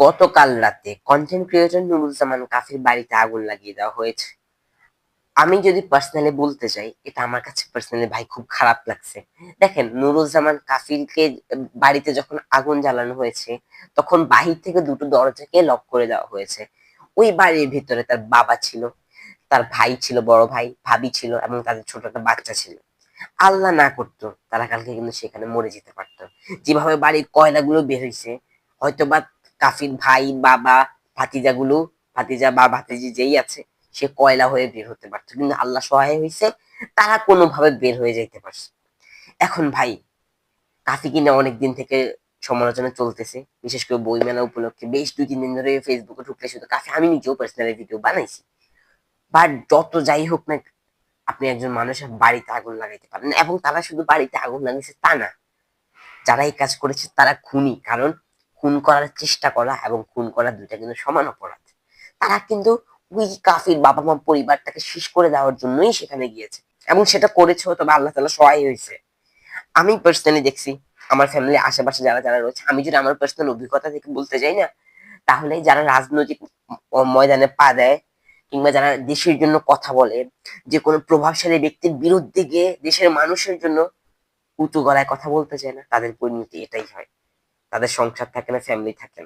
গতকাল রাতে content creator Nuruzzaman কাফির বাড়িতে আগুন লাগিয়ে দেওয়া হয়েছে। আমি যদি পার্সোনালি বলতে চাই, এটা আমার কাছে পার্সোনালি ভাই খুব খারাপ লাগছে। দেখেন, নুরুজ্জামান কাফিরকে বাড়িতে যখন আগুন জ্বালানো হয়েছে, তখন বাহির থেকে দুটো দরজাকে লক করে দেওয়া হয়েছে। ওই বাড়ির ভিতরে তার বাবা ছিল, তার ভাই ছিল, বড় ভাই, ভাবি ছিল এবং তাদের ছোট একটা বাচ্চা ছিল। আল্লাহ না করতো, তারা কালকে কিন্তু সেখানে মরে যেতে পারতো। যেভাবে বাড়ির কয়লাগুলো বের হয়েছে, হয়তোবা কাফির ভাই, বাবা, ভাতিজাগুলো, ভাতিজা বা ভাতিজি যেই আছে, সে কয়লা হয়ে বের হতে পারতো, কিন্তু আল্লাহ সহায় হয়েছে, তারা কোনোভাবে বের হয়ে যাইতে পারছে। এখন ভাই, কাফি কিনা অনেকদিন থেকে সমালোচনা চলতেছে, বিশেষ করে বইমেলা উপলক্ষে বেশ 2-3 দিন ধরে ফেসবুকে ঢুকলে শুধু কাফি, আমি নিজেও পার্সোনালি ভিডিও বানাইছি। বাট যত যাই হোক না, আপনি একজন মানুষের বাড়িতে আগুন লাগাইতে পারেন, এবং তারা শুধু বাড়িতে আগুন লাগিয়েছে তা না, যারা এই কাজ করেছে তারা খুনি। কারণ খুন করার চেষ্টা করা এবং খুন করা দুইটা কিন্তু সমান অপরাধ। তারা কিন্তু ওই কাফির বাবা মা পরিবারটাকে শেষ করে দেওয়ার জন্যই সেখানে গিয়েছে, এবং সেটা করেছে, তবে আল্লাহ তাআলা সহায় হয়েছে। আমি পার্সোনালি দেখছি, আমার ফ্যামিলির আশেপাশে যারা যারা রয়েছে, আমি যদি আমার পার্সোনাল অভিজ্ঞতা থেকে বলতে যাই না, তাহলে যারা রাজনৈতিক ময়দানে পা দেয়, কিংবা যারা দেশের জন্য কথা বলে, যে কোনো প্রভাবশালী ব্যক্তির বিরুদ্ধে গিয়ে দেশের মানুষের জন্য উঁচু গলায় কথা বলতে চায় না, তাদের পরিণতি এটাই হয়। তাদের সংসার থাকে না, ফ্যামিলি থাকে না।